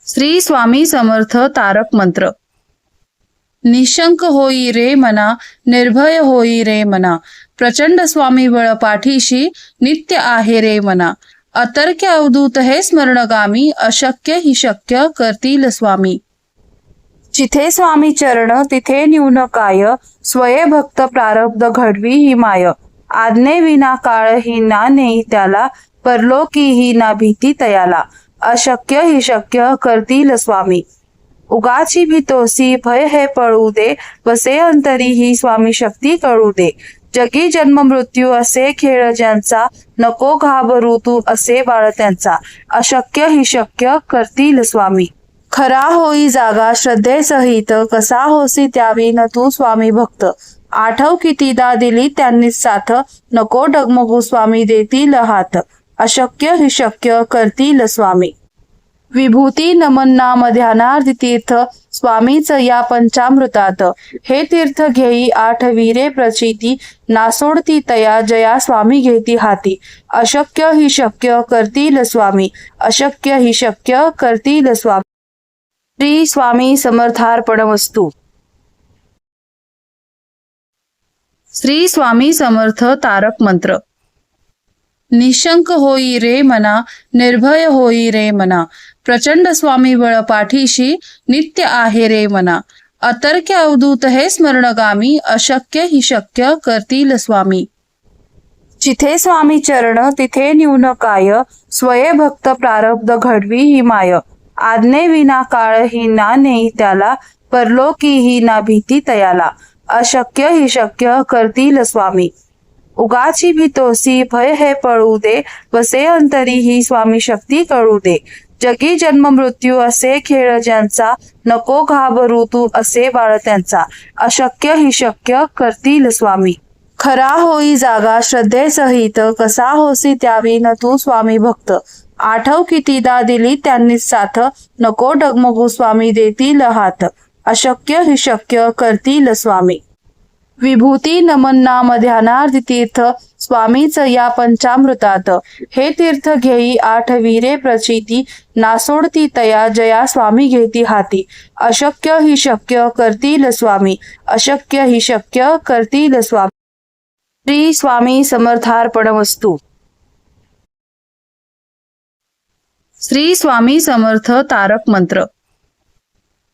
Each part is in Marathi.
श्री स्वामी समर्थ तारक मंत्र। निशंक होई रे मना, निर्भय होई रे मना, प्रचंड स्वामी बळ पाठीशी नित्य आहे रे मना। अतर्क्य अवधूत हे स्मरणगामी, अशक्य ही शक्य करतील स्वामी। जिथे स्वामी चरण तिथे न्यून काय, स्वये भक्त प्रारब्ध घडवी ही माय। आज्ञे विना काळ ही ना नेई त्याला, परलोकी ही ना भीती तयाला। अशक्य ही शक्य करतील स्वामी। उगाची भीतोसी भय हे पळू दे, वसे अंतरी ही स्वामी शक्ती कळू दे। जगी जन्म मृत्यू असे खेळ ज्यांचा, नको घाबरू तू असे बाळ त्यांचा। अशक्य ही शक्य करतील स्वामी। खरा होई जागा श्रद्धेसहित, कसा होसी त्यावी न तू स्वामी भक्त। आठव कितीदा दिली त्यांनीच साथ, नको डगमगू स्वामी देतील हात। अशक्य ही शक्य करतील स्वामी। विभूती नमन नाम ध्यानार्थ तीर्थ, स्वामीच या पंचामृतात। हे तीर्थ घेई आठ वीरे प्रचिती, नासोडती तया जया स्वामी घेती हाती। अशक्य ही शक्य करतील स्वामी। अशक्य ही शक्य करतील स्वामी। श्री स्वामी समर्थार्पणमस्तु। श्री स्वामी समर्थ तारक मंत्र। निशंक होई रे मना, निर्भय होई रे मना, प्रचंड स्वामी बळ पाठीशी नित्य आहे रे मना। अतर्क्य अवधूत हे स्मरणगामी, अशक्य ही शक्य करतील स्वामी। जिथे स्वामी चरण तिथे न्यून काय, स्वये भक्त प्रारब्ध घडवी ही माय। आज्ञे विना काळ ही ना नेई त्याला, परलोकी ही ना भीती तयाला। अशक्य ही शक्य करतील स्वामी। उगाची भीतोसी भय हे पळू दे, वसे अंतरी ही स्वामी शक्ती कळू दे। जगी जन्म मृत्यू असे खेळ ज्यांचा, नको घाबरू तू असे बाळ त्यांचा। अशक्य ही शक्य करतील स्वामी। खरा होई जागा श्रद्धेसहित, कसा होसी त्यावी न तू स्वामी भक्त। आठव कितीदा दिली त्यांनीच साथ, नको डगमगू स्वामी देतील हात। अशक्य ही शक्य करतील स्वामी। विभूती नमन नाम ध्यानार्थ तीर्थ, स्वामीच या पंचामृतात। हे तीर्थ घेई आठ वीरे प्रचिती, नासोडती तया जया स्वामी घेती हाती। अशक्य ही शक्य करतील स्वामी। अशक्य ही शक्य करतील स्वामी। श्री स्वामी समर्थार्पणमस्तु। श्री स्वामी समर्थ तारक मंत्र।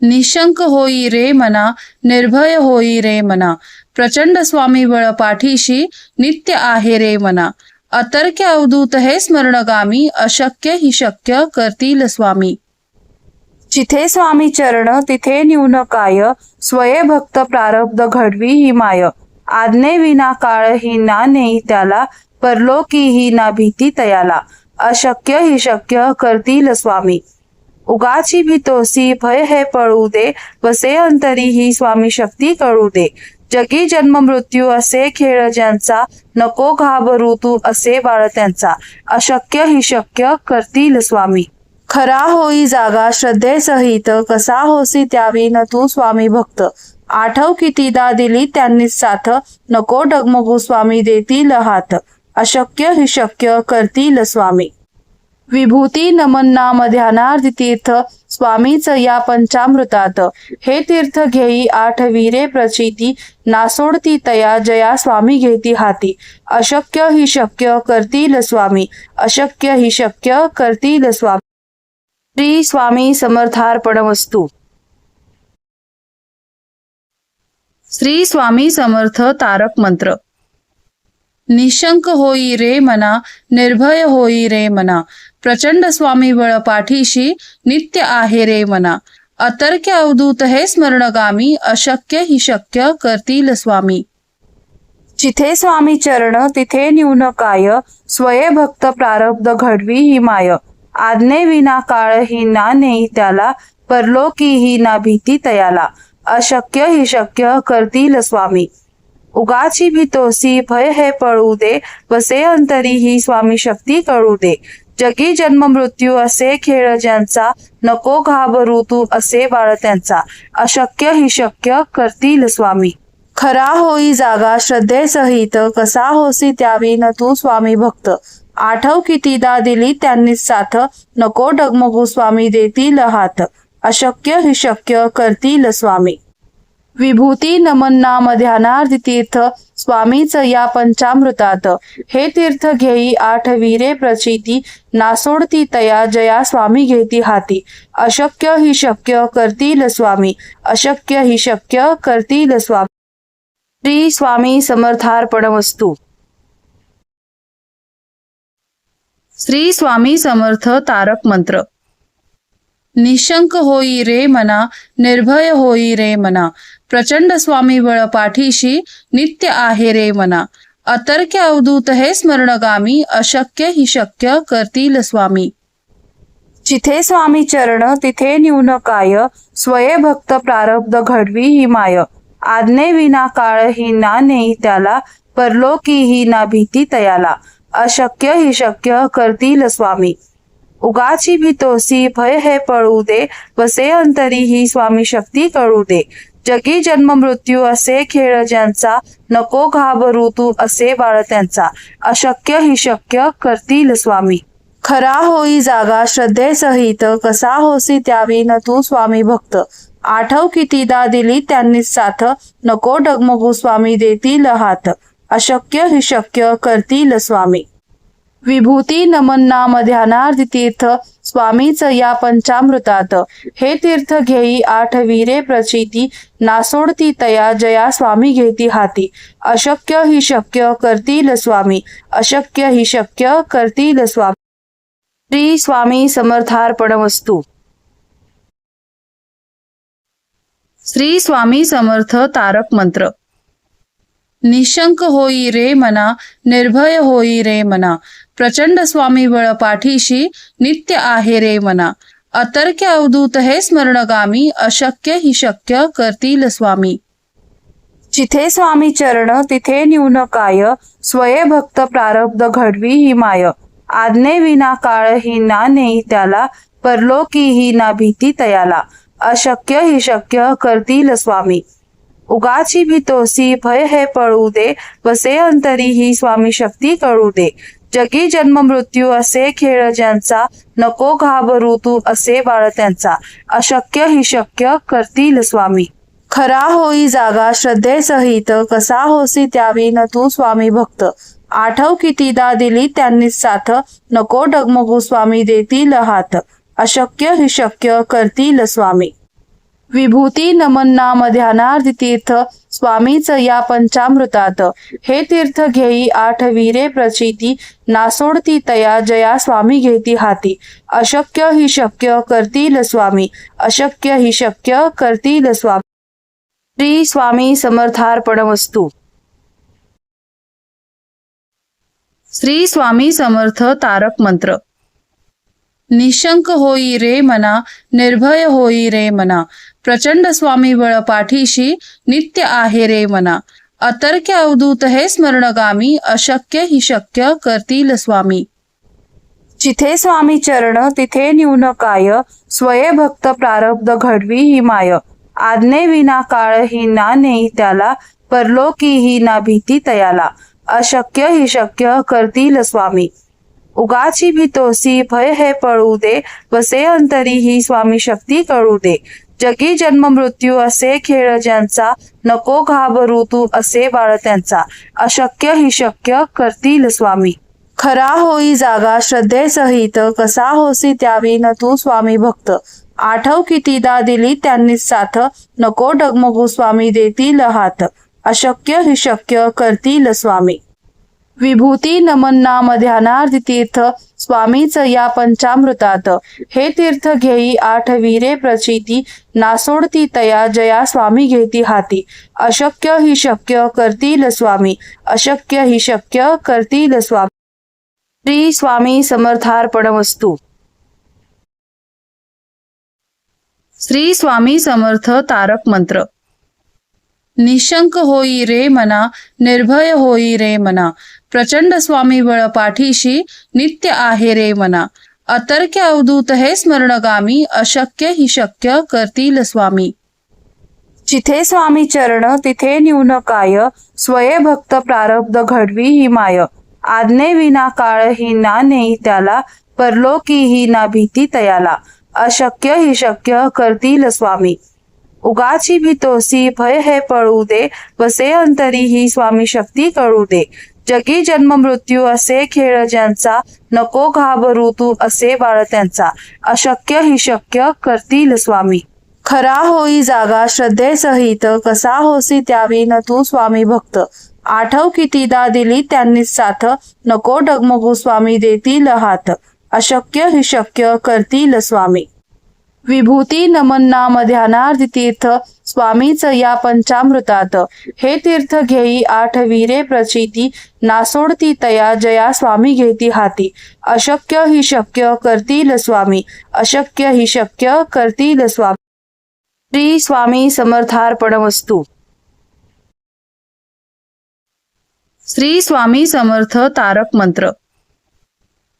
निशंक होई रे मना, निर्भय होई रे मना, प्रचंड स्वामी बळ पाठीशी नित्य आहे रे मना। अतर्क्य अवधूत हे स्मरणगामी, अशक्य ही शक्य करतील स्वामी। जिथे स्वामी चरण तिथे न्यून काय, स्वये भक्त प्रारब्ध घडवी ही माय। आज्ञे विना काळ ही ना नेई त्याला, परलोकी ही ना भीती तयाला। अशक्य ही शक्य करतील स्वामी। उगाची भीतोसी भय हे पळू दे, वसे अंतरी ही स्वामी शक्ती कळू दे। जगी जन्म मृत्यू असे खेळ ज्यांचा, नको घाबरू तू असे बाळ त्यांचा। अशक्य ही शक्य करतील स्वामी। खरा होई जागा श्रद्धेसहित, कसा होसी त्यावी न तू स्वामी भक्त। आठव कितीदा दिली त्यांनीच साथ, नको डगमगू स्वामी देतील हात। अशक्य ही शक्य करतील स्वामी। विभूती नमन नाम ध्यानार्थ तीर्थ, स्वामीच या पंचामृतात। हे तीर्थ घेई आठ वीरे प्रचिती, नासोडती तया जया स्वामी घेती हाती। अशक्य ही शक्य करतील स्वामी। अशक्य ही शक्य करतील स्वामी। श्री स्वामी समर्थार्पणमस्तु। श्री स्वामी समर्थ तारक मंत्र। निशंक होई रे मना, निर्भय होई रे मना, प्रचंड स्वामी बळ पाठीशी नित्य आहे रे मना। अतर्क्य अवधूत हे स्मरणगामी, अशक्य ही शक्य करतील स्वामी। जिथे स्वामी चरण तिथे न्यून काय, स्वये भक्त प्रारब्ध घडवी ही माय। आज्ञे विना काळ ही ना नेई त्याला, परलोकी ही ना भीती तयाला। अशक्य ही शक्य करतील स्वामी। उगाची भीतोसी भय हे पळू दे, वसे अंतरी ही स्वामी शक्ती कळू दे। जगी जन्म मृत्यू असे खेळ ज्यांचा, नको घाबरू तू असे बाळ त्यांचा। अशक्य ही शक्य करतील स्वामी। खरा होई जागा श्रद्धेसहित, कसा होसी त्यावी न तू स्वामी भक्त। आठव कितीदा दिली त्यांनीच साथ, नको डगमगू स्वामी देतील हात, अशक्य ही शक्य करतील स्वामी. विभूती नमन नाम ध्यानार्थ तीर्थ, स्वामीच या पंचामृतात, हे तीर्थ घेई आठ वीरे प्रचिती, नासोडती तया जया स्वामी घेती हाती, अशक्य ही शक्य करतील स्वामी, अशक्य ही शक्य करतील स्वामी. श्री स्वामी समर्थार्पणमस्तु. श्री स्वामी समर्थ तारक मंत्र. निशंक होई रे मना, निर्भय होई रे मना, प्रचंड स्वामी बळ पाठीशी, नित्य आहे रे मना, अतर्क्य अवधूत हे स्मरणगामी, अशक्य ही शक्य करतील स्वामी. जिथे स्वामी चरण तिथे न्यून काय, स्वये भक्त प्रारब्ध घडवी ही माय, आज्ञे विना काळ ही ना नेई त्याला, परलोकी ही ना भीती तयाला, अशक्य ही शक्य करतील स्वामी. उगाची भीतोसी भय हे पळू दे, वसे अंतरी ही स्वामी शक्ती कळू दे, जगी जन्म मृत्यू असे खेळ ज्यांचा, नको घाबरू तू असे बाळ त्यांचा, अशक्य ही शक्य करतील स्वामी. खरा होई जागा श्रद्धेसहित, कसा होसी त्यावी न तू स्वामी भक्त, आठव कितीदा दिली त्यांनीच साथ, नको डगमगू स्वामी देतील हात, अशक्य ही शक्य करतील स्वामी. विभूती नमन नाम ध्यानार्थ तीर्थ, स्वामीच या पंचामृतात, हे तीर्थ घेई आठ वीरे प्रचिती, नासोडती तया जया स्वामी घेती हाती, अशक्य ही शक्य करतील स्वामी, अशक्य ही शक्य करतील स्वामी. श्री स्वामी समर्थार्पणमस्तु. श्री स्वामी समर्थ तारक मंत्र. निशंक होई रे मना, निर्भय होई रे मना, प्रचंड स्वामी बळ पाठीशी, नित्य आहे रे मना, अतर्क्य अवधूत हे स्मरणगामी, अशक्य ही शक्य करतील स्वामी. जिथे स्वामी चरण तिथे न्यून काय, स्वये भक्त प्रारब्ध घडवी ही माय, आज्ञे विना काळ ही ना नेई त्याला, परलोकी ही ना भीती तयाला, अशक्य ही शक्य करतील स्वामी. उगाची भीतोसी भय हे पळू दे, वसे अंतरी ही स्वामी शक्ती कळू दे, जगी जन्म मृत्यू असे खेळ ज्यांचा, नको घाबरू तू असे बाळ त्यांचा, अशक्य ही शक्य करतील स्वामी. खरा होई जागा श्रद्धेसहित, कसा होसी त्यावी न तू स्वामी भक्त, आठव कितीदा दिली त्यांनीच साथ, नको डगमगू स्वामी देतील हात, अशक्य ही शक्य करतील स्वामी. विभूती नमन नाम ध्यानार्थ तीर्थ, स्वामीच या पंचामृतात, हे तीर्थ घेई आठ वीरे प्रचिती, नासोडती तया जया स्वामी घेती हाती, अशक्य ही शक्य करतील स्वामी, अशक्य ही शक्य करतील स्वामी. श्री स्वामी समर्थार्पणमस्तु. श्री स्वामी समर्थ तारक मंत्र. निशंक होई रे मना, निर्भय होई रे मना, प्रचंड स्वामी बळ पाठीशी, नित्य आहे रे मना, अतर्क्य अवधूत हे स्मरणगामी, अशक्य ही शक्य करतील स्वामी. जिथे स्वामी चरण तिथे न्यून काय, स्वये भक्त प्रारब्ध घडवी ही माय, आज्ञे विना काळ ही ना नेई त्याला, परलोकी ही ना भीती तयाला, अशक्य ही शक्य करतील स्वामी. उगाची भीतोसी भय हे पळू दे, वसे अंतरी ही स्वामी शक्ती कळू दे, जगी जन्म मृत्यू असे खेळ ज्यांचा, नको घाबरू तू असे बाळ त्यांचा, अशक्य ही शक्य करतील स्वामी. खरा होई जागा श्रद्धेसहित, कसा होसी त्यावी न तू स्वामी भक्त, आठव कितीदा दिली त्यांनीच साथ, नको डगमगू स्वामी देतील हात, अशक्य ही शक्य करतील स्वामी. विभूती नमन नाम ध्यानार्थ तीर्थ, स्वामीच या पंचामृतात, हे तीर्थ घेई आठ वीरे प्रचिती, नासोडती तया जया स्वामी घेती हाती, अशक्य ही शक्य करतील स्वामी, अशक्य ही शक्य करतील स्वामी. श्री स्वामी समर्थार्पणमस्तु. श्री स्वामी समर्थ तारक मंत्र. निशंक होई रे मना, निर्भय होई रे मना, प्रचंड स्वामी बळ पाठीशी, नित्य आहे रे मना, अतर्क्य अवधूत हे स्मरणगामी, अशक्य ही शक्य करतील स्वामी. जिथे स्वामी चरण तिथे न्यून काय, स्वये भक्त प्रारब्ध घडवी ही माय, आज्ञेविना काळही ना नेई त्याला, परलोकीही ना भीती तयाला. अशक्य ही शक्य करतील स्वामी. उगाची भीतोसी भय हे पळू दे, वसे अंतरी ही स्वामी शक्ती कळू दे. जगी जन्म मृत्यू असे खेळ ज्यांचा, नको घाबरू तू असे बाळ त्यांचा. अशक्य ही शक्य करतील स्वामी. खरा होई जागा श्रद्धेसहित, कसा होसी त्यावी न तू स्वामी भक्त. आठव कितीदा दिली त्यांनीच साथ, नको डगमगू स्वामी देतील हात. अशक्य ही शक्य करतील स्वामी. विभूती नमन नाम ध्यानार्थ तीर्थ, स्वामीच या पंचामृतात. हे तीर्थ घेई आठ वीरे प्रचिती, नासोडती तया जया स्वामी घेती हाती. अशक्य ही शक्य करतील स्वामी. अशक्य ही शक्य करतील स्वामी. श्री स्वामी समर्थार्पणमस्तु. श्री स्वामी समर्थ तारक मंत्र.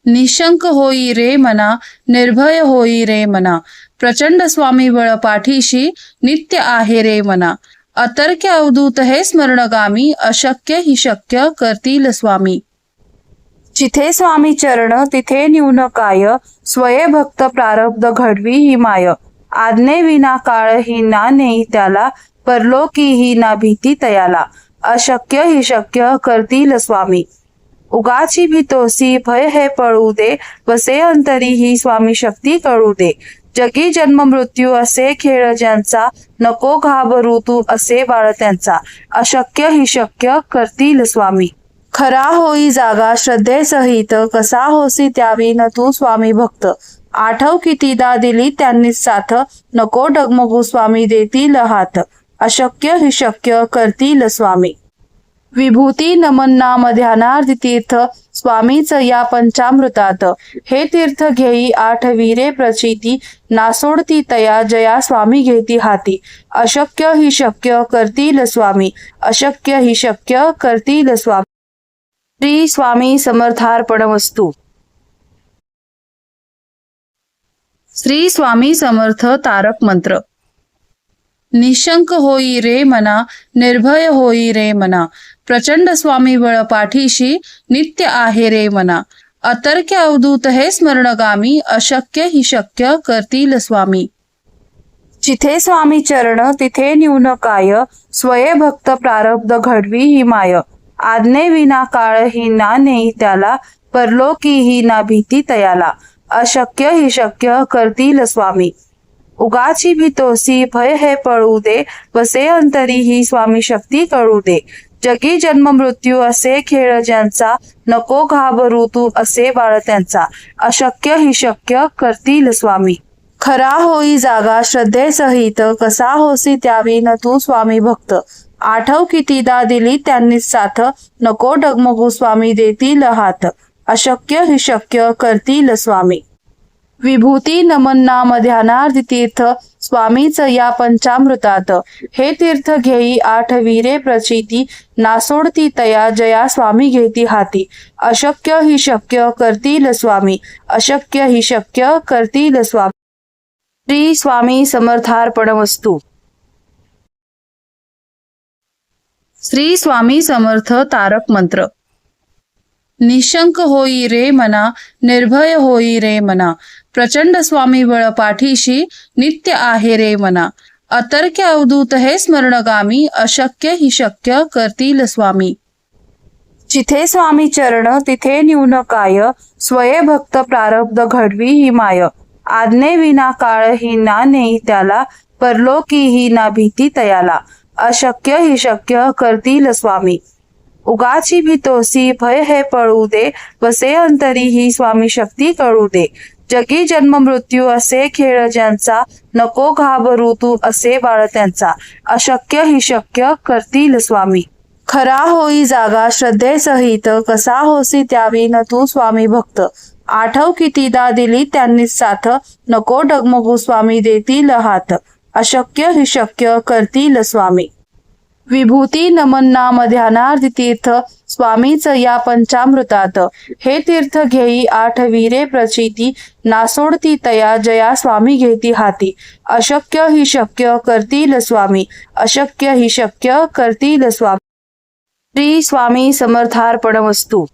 निशंक होई रे मना, निर्भय होई रे मना. प्रचंड स्वामी बळ पाठीशी, नित्य आहे रे मना. अतर्क्य अवधूत हे स्मरणगामी, अशक्य ही शक्य करतील स्वामी. जिथे स्वामी चरण तिथे न्यून काय, स्वये भक्त प्रारब्ध घडवी ही माय. आज्ञेविना काळही ना नेई त्याला, परलोकीही ना भीती तयाला. अशक्य ही शक्य करतील स्वामी. उगाची भीतोसी भय हे पळू दे, वसे अंतरी ही स्वामी शक्ती कळू दे. जगी जन्म मृत्यू असे खेळ ज्यांचा, नको घाबरू तू असे बाळ त्यांचा. अशक्य ही शक्य करतील स्वामी. खरा होई जागा श्रद्धेसहित, कसा होसी त्यावी न तू स्वामी भक्त. आठव कितीदा दिली त्यांनीच साथ, नको डगमगू स्वामी देतील हात. अशक्य ही शक्य करतील स्वामी. विभूती नमन नाम ध्यानार्थ तीर्थ, स्वामीच या पंचामृतात. हे तीर्थ घेई आठ वीरे प्रचिती, नासोडती तया जया स्वामी घेती हाती. अशक्य ही शक्य करतील स्वामी. अशक्य ही शक्य करतील स्वामी. श्री स्वामी समर्थार्पणमस्तु. श्री स्वामी समर्थ तारक मंत्र. निशंक होई रे मना, निर्भय होई रे मना. प्रचंड स्वामी बळ पाठीशी, नित्य आहे रे मना. अतर्क्य अवधूत हे स्मरणगामी, अशक्य ही शक्य करतील स्वामी. जिथे स्वामी चरण तिथे न्यून काय, स्वये भक्त प्रारब्ध घडवी ही माय. आज्ञेविना काळही ना नेई त्याला, परलोकीही ना भीती तयाला. अशक्य ही शक्य करतील स्वामी. उगाची भीतोसी भय हे पळू दे, वसे अंतरी ही स्वामी शक्ती कळू दे. जगी जन्म मृत्यू असे खेळ ज्यांचा, नको घाबरू तू असे बाळ त्यांचा. अशक्य ही शक्य करतील स्वामी. खरा होई जागा श्रद्धेसहित, कसा होसी त्यावी न तू स्वामी भक्त. आठव कितीदा दिली त्यांनीच साथ, नको डगमगू स्वामी देतील हात. अशक्य ही शक्य करतील स्वामी. विभूती नमन नाम ध्यानार्थ तीर्थ, स्वामीच या पंचामृतात. हे तीर्थ घेई आठ वीरे प्रचिती, नासोडती तया जया स्वामी घेती हाती. अशक्य ही शक्य करतील स्वामी. अशक्य ही शक्य करतील स्वामी. श्री स्वामी समर्थार्पणमस्तु. श्री स्वामी समर्थ तारक मंत्र. निशंक होई रे मना, निर्भय होई रे मना. प्रचंड स्वामी बळ पाठीशी, नित्य आहे रे मना. अतर्क्य अवधूत हे स्मरणगामी, अशक्य ही शक्य करतील स्वामी. जिथे स्वामी चरण तिथे न्यून काय, स्वये भक्त प्रारब्ध घडवी ही माय. आज्ञेविना काळही ना नेई त्याला, परलोकीही ना भीती तयाला. अशक्य ही शक्य करतील स्वामी. उगाची भीतोसी भय हे पळू दे, वसे अंतरी ही स्वामी शक्ती कळू दे. जगी जन्म मृत्यू असे खेळ ज्यांचा, नको घाबरू तू असे बाळ त्यांचा. अशक्य ही शक्य करतील स्वामी. खरा होई जागा श्रद्धेसहित, कसा होसी त्यावी न तू स्वामी भक्त. आठव कितीदा दिली त्यांनीच साथ, नको डगमगू स्वामी देतील हात. अशक्य ही शक्य करतील स्वामी. विभूती नमन नाम ध्यानार्थ तीर्थ, स्वामीच या पंचामृतात. हे तीर्थ घेई आठ वीरे प्रचिती, नासोडती तया जया स्वामी घेती हाती. अशक्य ही शक्य करतील स्वामी. अशक्य ही शक्य करतील स्वामी. श्री स्वामी समर्थार्पणमस्तु.